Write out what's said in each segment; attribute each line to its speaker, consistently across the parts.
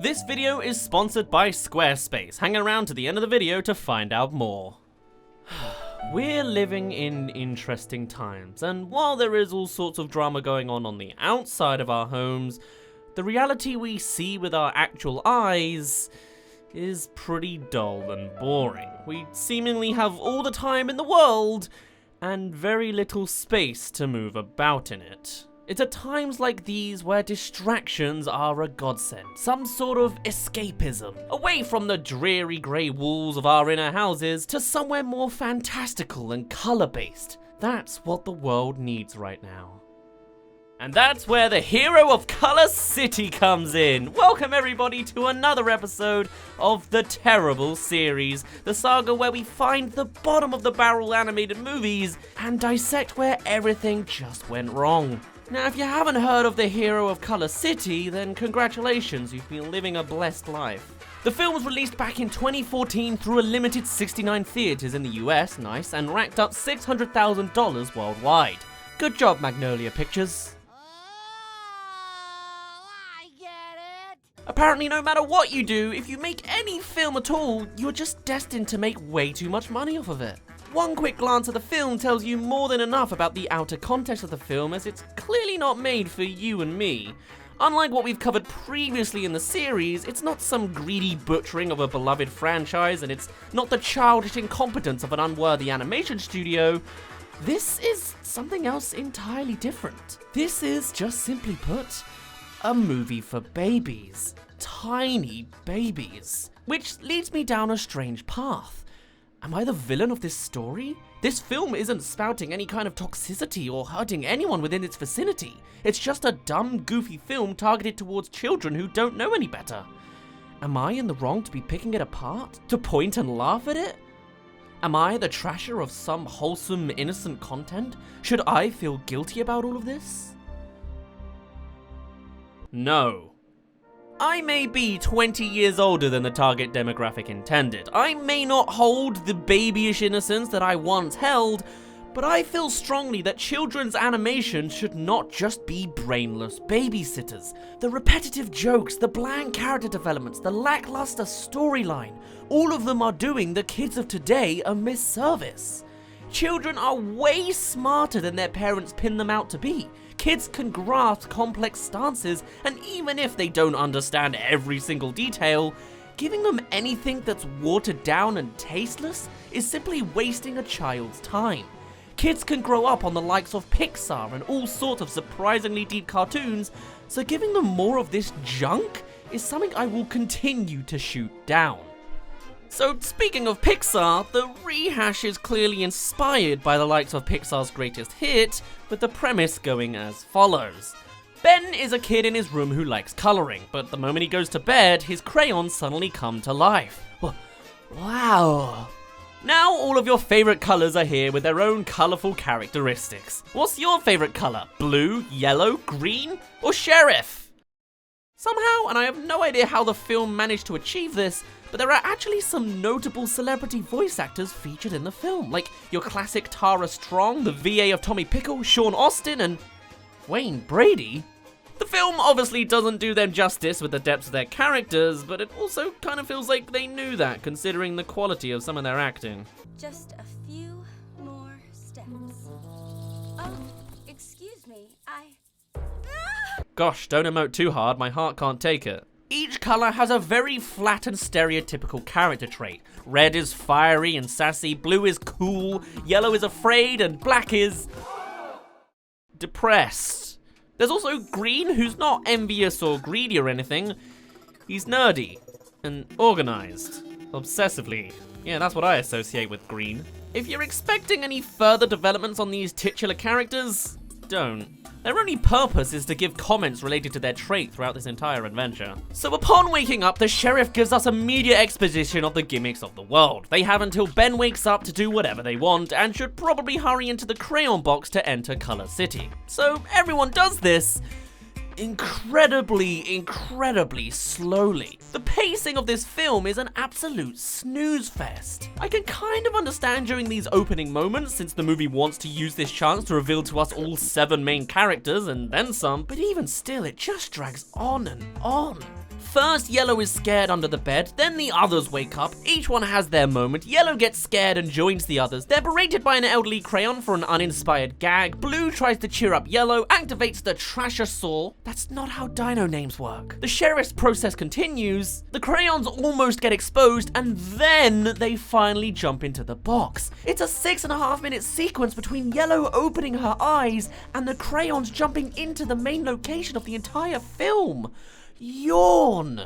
Speaker 1: This video is sponsored by Squarespace. Hang around to the end of the video to find out more. We're living in interesting times, and while there is all sorts of drama going on the outside of our homes, the reality we see with our actual eyes is pretty dull and boring. We seemingly have all the time in the world, and very little space to move about in it. It's at times like these where distractions are a godsend, some sort of escapism, away from the dreary grey walls of our inner houses to somewhere more fantastical and colour-based. That's what the world needs right now. And that's where the hero of Color City comes in. Welcome everybody to another episode of the Terrible series, the saga where we find the bottom of the barrel animated movies and dissect where everything just went wrong. Now, if you haven't heard of the hero of Color City, then congratulations, you've been living a blessed life. The film was released back in 2014 through a limited 69 theaters in the US, nice, and racked up $600,000 worldwide. Good job, Magnolia Pictures. Apparently, no matter what you do, if you make any film at all, you're just destined to make way too much money off of it. One quick glance at the film tells you more than enough about the outer context of the film, as it's clearly not made for you and me. Unlike what we've covered previously in the series, it's not some greedy butchering of a beloved franchise, and it's not the childish incompetence of an unworthy animation studio. This is something else entirely different. This is, just simply put, a movie for babies. Tiny babies. Which leads me down a strange path. Am I the villain of this story? This film isn't spouting any kind of toxicity or hurting anyone within its vicinity. It's just a dumb, goofy film targeted towards children who don't know any better. Am I in the wrong to be picking it apart? To point and laugh at it? Am I the trasher of some wholesome, innocent content? Should I feel guilty about all of this? No. I may be 20 years older than the target demographic intended. I may not hold the babyish innocence that I once held, but I feel strongly that children's animation should not just be brainless babysitters. The repetitive jokes, the bland character developments, the lackluster storyline, all of them are doing the kids of today a misservice. Children are way smarter than their parents pin them out to be. Kids can grasp complex stances, and even if they don't understand every single detail, giving them anything that's watered down and tasteless is simply wasting a child's time. Kids can grow up on the likes of Pixar and all sorts of surprisingly deep cartoons, so giving them more of this junk is something I will continue to shoot down. So speaking of Pixar, the rehash is clearly inspired by the likes of Pixar's greatest hit, with the premise going as follows. Ben is a kid in his room who likes colouring, but the moment he goes to bed, his crayons suddenly come to life. Wow. Now all of your favourite colours are here with their own colourful characteristics. What's your favourite colour? Blue, yellow, green, or sheriff? Somehow, and I have no idea how the film managed to achieve this, but there are actually some notable celebrity voice actors featured in the film, like your classic Tara Strong, the VA of Tommy Pickle, Sean Austin, and Wayne Brady. The film obviously doesn't do them justice with the depths of their characters, but it also kind of feels like they knew that, considering the quality of some of their acting.
Speaker 2: Just a few more steps. Oh, excuse me,
Speaker 1: Gosh, don't emote too hard, my heart can't take it. Each colour has a very flat and stereotypical character trait. Red is fiery and sassy, blue is cool, yellow is afraid, and black is depressed. There's also green, who's not envious or greedy or anything. He's nerdy and organised, obsessively. Yeah, that's what I associate with green. If you're expecting any further developments on these titular characters, don't. Their only purpose is to give comments related to their trait throughout this entire adventure. So upon waking up, the sheriff gives us immediate exposition of the gimmicks of the world. They have until Ben wakes up to do whatever they want, and should probably hurry into the crayon box to enter Color City. So everyone does this incredibly slowly. The pacing of this film is an absolute snooze fest. I can kind of understand during these opening moments, since the movie wants to use this chance to reveal to us all 7 main characters and then some, but even still it just drags on and on. First, Yellow is scared under the bed, then the others wake up, each one has their moment, Yellow gets scared and joins the others, they're berated by an elderly crayon for an uninspired gag, Blue tries to cheer up Yellow, activates the Trashosaur. That's not how dino names work. The sheriff's process continues, the crayons almost get exposed, and then they finally jump into the box. It's a 6.5-minute sequence between Yellow opening her eyes and the crayons jumping into the main location of the entire film. Yawn.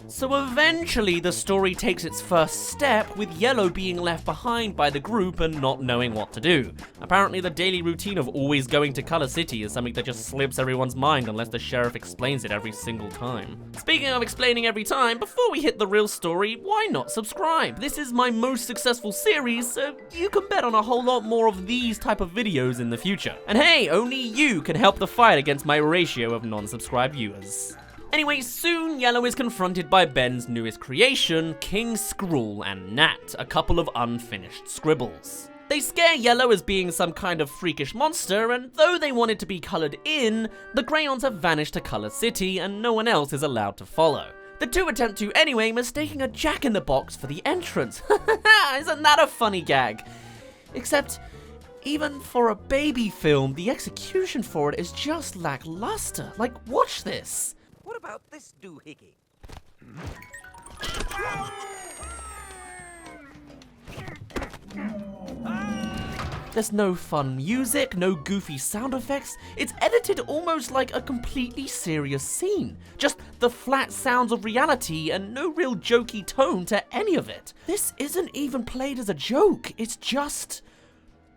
Speaker 1: So eventually the story takes its first step with Yellow being left behind by the group and not knowing what to do. Apparently the daily routine of always going to Color City is something that just slips everyone's mind unless the sheriff explains it every single time. Speaking of explaining every time, before we hit the real story, why not subscribe? This is my most successful series, so you can bet on a whole lot more of these type of videos in the future. And hey, only you can help the fight against my ratio of non-subscribed viewers. Anyway, soon Yellow is confronted by Ben's newest creation, King Skrull and Nat, a couple of unfinished scribbles. They scare Yellow as being some kind of freakish monster, and though they want it to be colored in, the crayons have vanished to Color City and no one else is allowed to follow. The two attempt to anyway, mistaking a Jack-in-the-Box for the entrance. Isn't that a funny gag? Except, even for a baby film, the execution for it is just lackluster. Like, watch this.
Speaker 3: What about this doohickey?
Speaker 1: There's no fun music, no goofy sound effects. It's edited almost like a completely serious scene. Just the flat sounds of reality and no real jokey tone to any of it. This isn't even played as a joke, it's just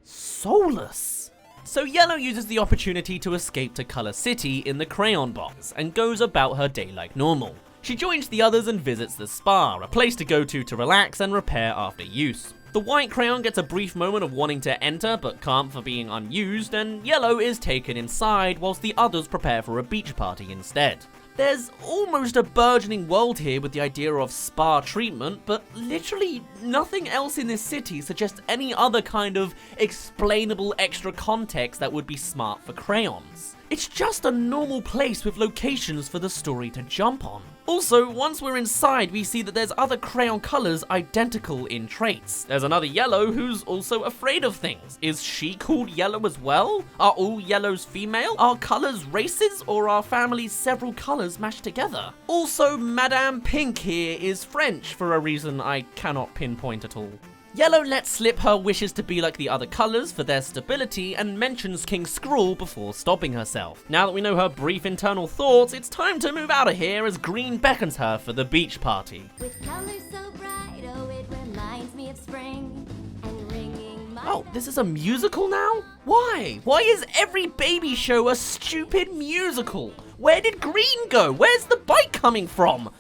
Speaker 1: soulless. So Yellow uses the opportunity to escape to Color City in the crayon box and goes about her day like normal. She joins the others and visits the spa, a place to go to relax and repair after use. The white crayon gets a brief moment of wanting to enter but can't for being unused, and Yellow is taken inside whilst the others prepare for a beach party instead. There's almost a burgeoning world here with the idea of spa treatment, but literally nothing else in this city suggests any other kind of explainable extra context that would be smart for crayons. It's just a normal place with locations for the story to jump on. Also, once we're inside, we see that there's other crayon colors identical in traits. There's another Yellow who's also afraid of things. Is she called Yellow as well? Are all Yellows female? Are colors races, or are families several colors mashed together? Also, Madame Pink here is French for a reason I cannot pinpoint at all. Yellow lets slip her wishes to be like the other colors for their stability and mentions King Skrull before stopping herself. Now that we know her brief internal thoughts, it's time to move out of here as Green beckons her for the beach party.
Speaker 2: With colors so bright, oh, it reminds me of spring. And ringing my
Speaker 1: Oh, this is a musical now? Why? Why is every baby show a stupid musical? Where did Green go? Where's the bike coming from?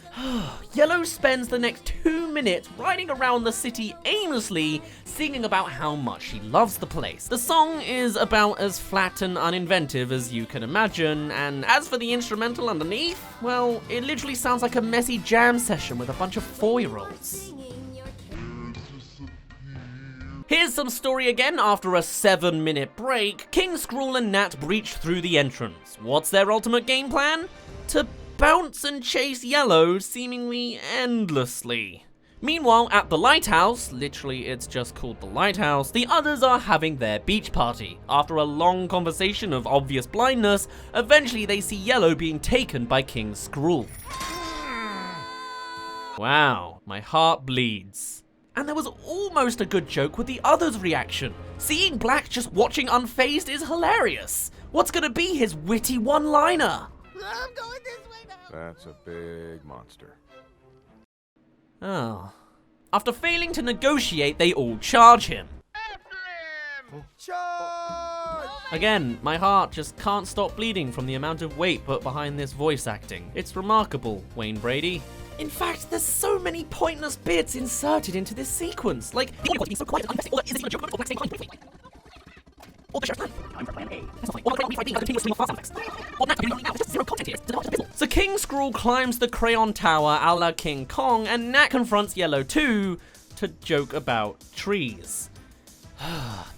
Speaker 1: Yellow spends the next 2 minutes riding around the city aimlessly, singing about how much she loves the place. The song is about as flat and uninventive as you can imagine, and as for the instrumental underneath, well, it literally sounds like a messy jam session with a bunch of 4-year-olds.
Speaker 2: singing your
Speaker 1: Here's some story again after a 7-minute break. King Skrull and Nat breach through the entrance. What's their ultimate game plan? To bounce and chase Yellow seemingly endlessly. Meanwhile, at the lighthouse, literally it's just called the lighthouse, the others are having their beach party. After a long conversation of obvious blindness, eventually they see Yellow being taken by King Skrull. Wow, my heart bleeds. And there was almost a good joke with the others' reaction. Seeing Black just watching unfazed is hilarious. What's gonna be his witty one-liner?
Speaker 3: I'm going this way now.
Speaker 4: That's a big monster.
Speaker 1: Oh. After failing to negotiate, they all charge him.
Speaker 3: Charge!
Speaker 1: Again, my heart just can't stop bleeding from the amount of weight put behind this voice acting. It's remarkable, Wayne Brady. In fact, there's so many pointless bits inserted into this sequence. Like, so quiet and all that isn't a joke, or saying or the sheriff's plan. I'm for plan A. That's not like, or the being a continuous stream of fast sound effects. Or now, just zero content here. So King Skrull climbs the crayon tower a la King Kong, and Nat confronts Yellow too to joke about trees.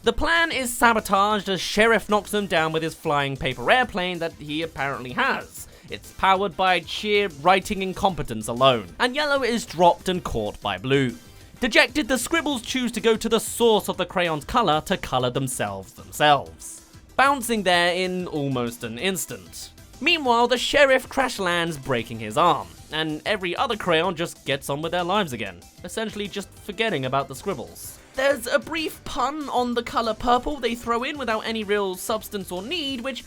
Speaker 1: The plan is sabotaged as Sheriff knocks them down with his flying paper airplane that he apparently has. It's powered by sheer writing incompetence alone, and yellow is dropped and caught by blue. Dejected, the scribbles choose to go to the source of the crayon's color to color themselves, bouncing there in almost an instant. Meanwhile, the sheriff crash lands, breaking his arm, and every other crayon just gets on with their lives again, essentially just forgetting about the scribbles. There's a brief pun on the color purple they throw in without any real substance or need, which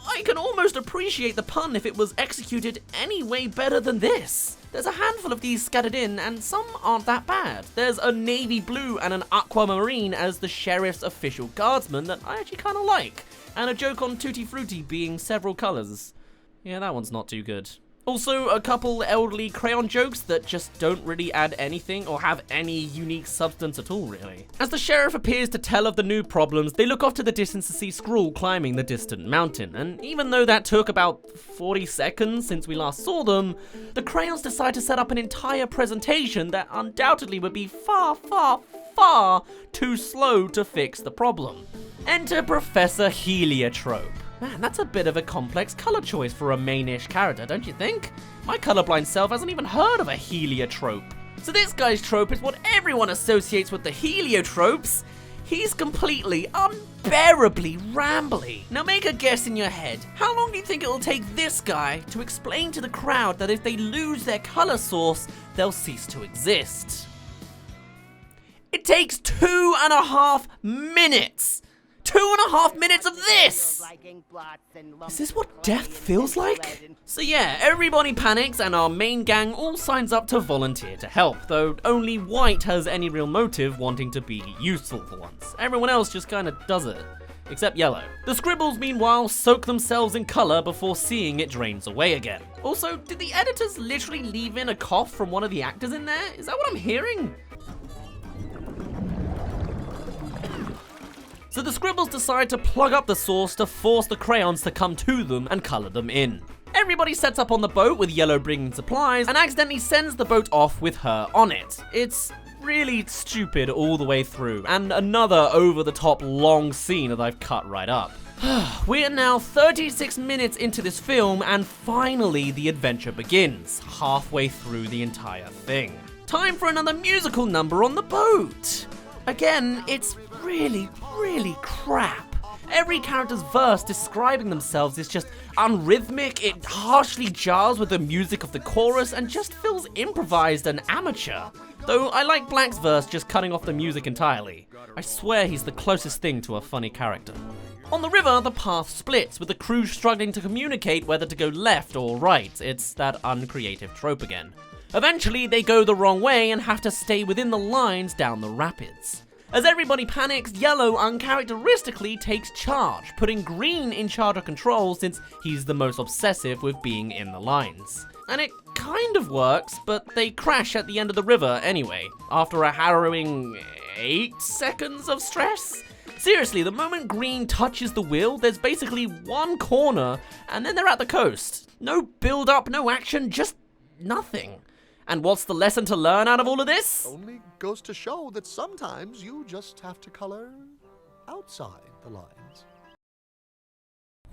Speaker 1: I can almost appreciate the pun if it was executed any way better than this. There's a handful of these scattered in, and some aren't that bad. There's a navy blue and an aquamarine as the sheriff's official guardsman that I actually kind of like, and a joke on Tutti Frutti being several colors. Yeah, that one's not too good. Also, a couple elderly crayon jokes that just don't really add anything or have any unique substance at all, really. As the sheriff appears to tell of the new problems, they look off to the distance to see Skrull climbing the distant mountain, and even though that took about 40 seconds since we last saw them, the crayons decide to set up an entire presentation that undoubtedly would be far too slow to fix the problem. Enter Professor Heliotrope. Man, that's a bit of a complex color choice for a main-ish character, don't you think? My colorblind self hasn't even heard of a heliotrope. So this guy's trope is what everyone associates with the heliotropes. He's completely, unbearably rambly. Now make a guess in your head. How long do you think it'll take this guy to explain to the crowd that if they lose their color source, they'll cease to exist? It takes 2.5 minutes! 2.5 minutes of this! Is this what death feels like? So yeah, everybody panics and our main gang all signs up to volunteer to help, though only White has any real motive wanting to be useful for once. Everyone else just kinda does it. Except Yellow. The scribbles, meanwhile, soak themselves in color before seeing it drains away again. Also, did the editors literally leave in a cough from one of the actors in there? Is that what I'm hearing? So the scribbles decide to plug up the source to force the crayons to come to them and color them in. Everybody sets up on the boat with Yellow bringing supplies and accidentally sends the boat off with her on it. It's really stupid all the way through, and another over-the-top long scene that I've cut right up. We're now 36 minutes into this film, and finally the adventure begins, halfway through the entire thing. Time for another musical number on the boat! Again, it's really crap. Every character's verse describing themselves is just unrhythmic, it harshly jars with the music of the chorus, and just feels improvised and amateur. Though I like Black's verse just cutting off the music entirely. I swear he's the closest thing to a funny character. On the river, the path splits, with the crew struggling to communicate whether to go left or right. It's that uncreative trope again. Eventually, they go the wrong way and have to stay within the lines down the rapids. As everybody panics, Yellow uncharacteristically takes charge, putting Green in charge of control since he's the most obsessive with being in the lines. And it kind of works, but they crash at the end of the river anyway, after a harrowing 8 seconds of stress. Seriously, the moment Green touches the wheel, there's basically one corner, and then they're at the coast. No build-up, no action, just nothing. And what's the lesson to learn out of all of this?
Speaker 5: Only goes to show that sometimes you just have to color outside the lines.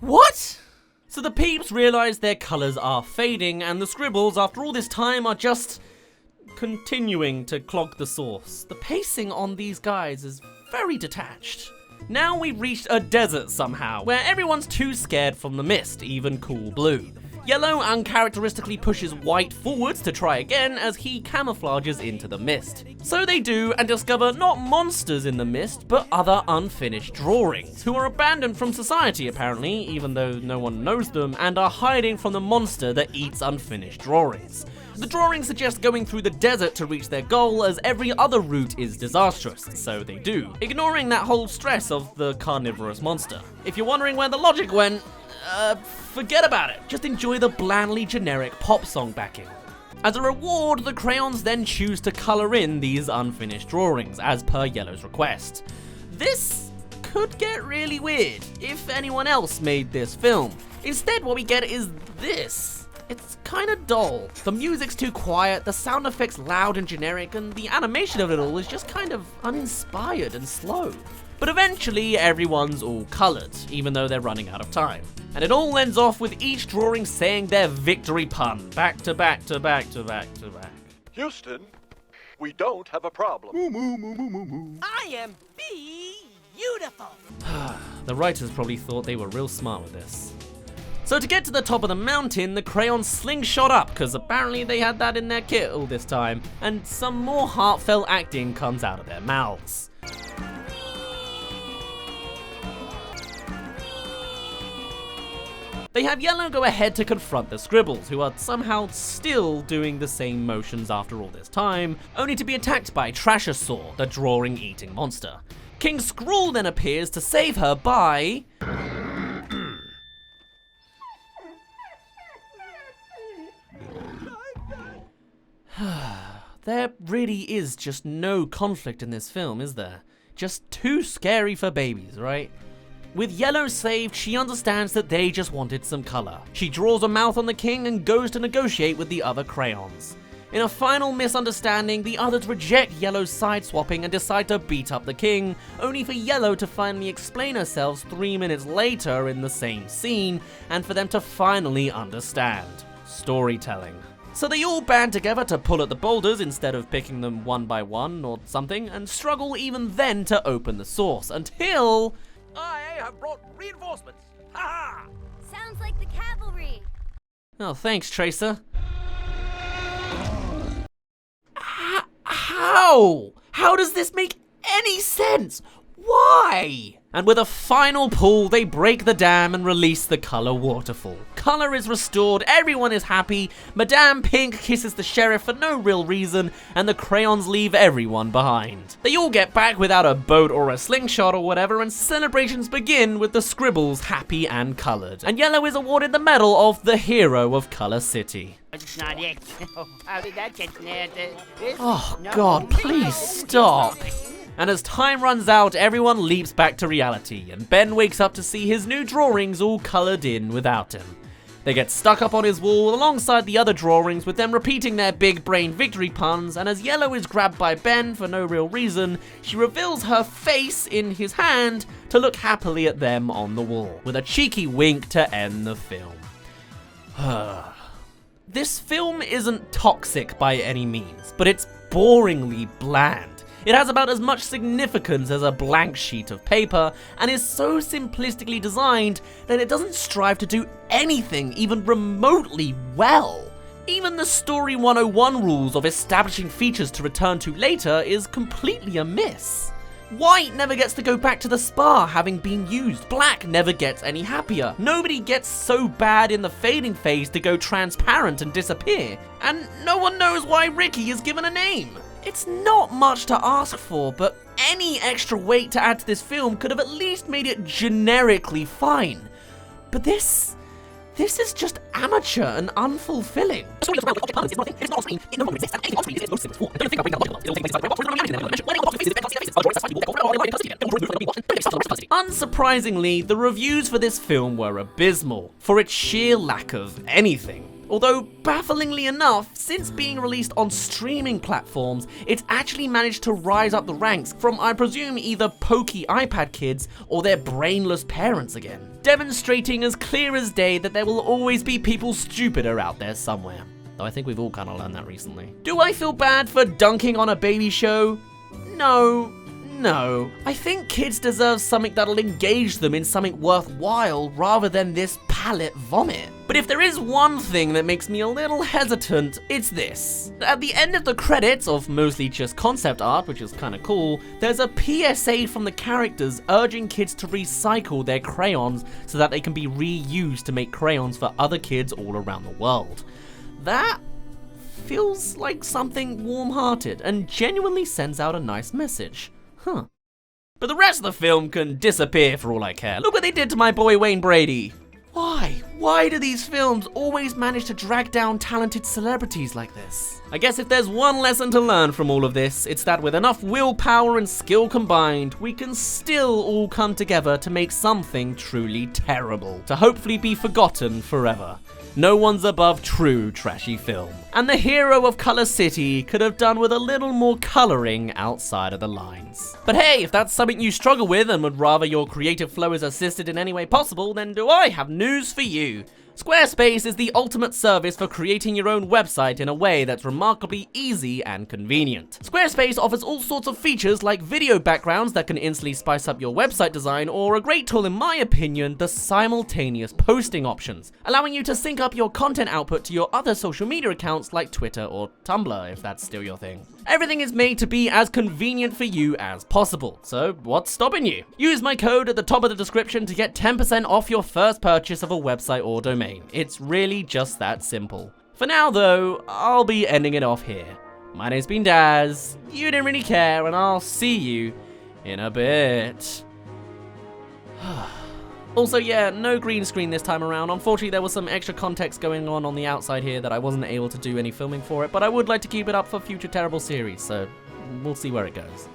Speaker 1: What? So the peeps realize their colors are fading, and the scribbles, after all this time, are just continuing to clog the source. The pacing on these guys is very detached. Now we've reached a desert somehow, where everyone's too scared from the mist, even Cool Blue. Yellow uncharacteristically pushes White forwards to try again as he camouflages into the mist. So they do, and discover not monsters in the mist, but other unfinished drawings, who are abandoned from society apparently, even though no one knows them, and are hiding from the monster that eats unfinished drawings. The drawings suggest going through the desert to reach their goal, as every other route is disastrous, so they do, ignoring that whole stress of the carnivorous monster. If you're wondering where the logic went, forget about it. Just enjoy the blandly generic pop song backing. As a reward, the crayons then choose to color in these unfinished drawings, as per Yellow's request. This could get really weird if anyone else made this film. Instead, what we get is this. It's kinda dull. The music's too quiet, the sound effects loud and generic, and the animation of it all is just kind of uninspired and slow. But eventually everyone's all coloured, even though they're running out of time. And it all ends off with each drawing saying their victory pun, back to back to back to back to back.
Speaker 6: Houston, we don't have a problem.
Speaker 3: I am beautiful.
Speaker 1: The writers probably thought they were real smart with this. So to get to the top of the mountain, the crayons slingshot up, because apparently they had that in their kit all this time, and some more heartfelt acting comes out of their mouths. They have Yellow go ahead to confront the Scribbles, who are somehow still doing the same motions after all this time, only to be attacked by Trashosaur, the drawing-eating monster. King Skrull then appears to save her by... There really is just no conflict in this film, is there? Just too scary for babies, right? With Yellow saved, she understands that they just wanted some colour. She draws a mouth on the king and goes to negotiate with the other crayons. In a final misunderstanding, the others reject Yellow's side-swapping and decide to beat up the king, only for Yellow to finally explain herself 3 minutes later in the same scene, and for them to finally understand. Storytelling. So they all band together to pull at the boulders instead of picking them one by one or something, and struggle even then to open the source, until...
Speaker 3: I have brought reinforcements. Ha ha!
Speaker 2: Sounds like the cavalry.
Speaker 1: Oh, thanks, Tracer. How? How does this make any sense? Why? And with a final pull, they break the dam and release the color waterfall. Color is restored, everyone is happy, Madame Pink kisses the sheriff for no real reason, and the crayons leave everyone behind. They all get back without a boat or a slingshot or whatever, and celebrations begin with the Scribbles happy and colored. And Yellow is awarded the medal of the hero of Color City.
Speaker 3: It's not it. How did that get there?
Speaker 1: Oh God, please stop. And as time runs out, everyone leaps back to reality, and Ben wakes up to see his new drawings all coloured in without him. They get stuck up on his wall alongside the other drawings, with them repeating their big brain victory puns, and as Yellow is grabbed by Ben for no real reason, she reveals her face in his hand to look happily at them on the wall, with a cheeky wink to end the film. This film isn't toxic by any means, but it's boringly bland. It has about as much significance as a blank sheet of paper, and is so simplistically designed that it doesn't strive to do anything even remotely well. Even the Story 101 rules of establishing features to return to later is completely amiss. White never gets to go back to the spa having been used. Black never gets any happier. Nobody gets so bad in the fading phase to go transparent and disappear. And no one knows why Ricky is given a name. It's not much to ask for, but any extra weight to add to this film could have at least made it generically fine. But this is just amateur and unfulfilling. Unsurprisingly, the reviews for this film were abysmal, for its sheer lack of anything. Although, bafflingly enough, since being released on streaming platforms, it's actually managed to rise up the ranks from, I presume, either pokey iPad kids or their brainless parents again, demonstrating as clear as day that there will always be people stupider out there somewhere. Though I think we've all kind of learned that recently. Do I feel bad for dunking on a baby show? No. I think kids deserve something that'll engage them in something worthwhile rather than this palate vomit. But if there is one thing that makes me a little hesitant, it's this. At the end of the credits of mostly just concept art, which is kinda cool, there's a PSA from the characters urging kids to recycle their crayons so that they can be reused to make crayons for other kids all around the world. That feels like something warm-hearted and genuinely sends out a nice message. But the rest of the film can disappear for all I care. Look what they did to my boy Wayne Brady. Why? Why do these films always manage to drag down talented celebrities like this? I guess if there's one lesson to learn from all of this, it's that with enough willpower and skill combined, we can still all come together to make something truly terrible, to hopefully be forgotten forever. No one's above true trashy film. And the hero of Color City could have done with a little more coloring outside of the lines. But hey, if that's something you struggle with and would rather your creative flow is assisted in any way possible, then do I have news for you. Squarespace is the ultimate service for creating your own website in a way that's remarkably easy and convenient. Squarespace offers all sorts of features like video backgrounds that can instantly spice up your website design, or a great tool in my opinion, the simultaneous posting options, allowing you to sync up your content output to your other social media accounts like Twitter or Tumblr if that's still your thing. Everything is made to be as convenient for you as possible, so what's stopping you? Use my code at the top of the description to get 10% off your first purchase of a website or domain. It's really just that simple. For now though, I'll be ending it off here. My name's been Dazz, you didn't really care, and I'll see you in a bit. Also, yeah, no green screen this time around. Unfortunately, there was some extra context going on the outside here that I wasn't able to do any filming for it, but I would like to keep it up for future terrible series, so we'll see where it goes.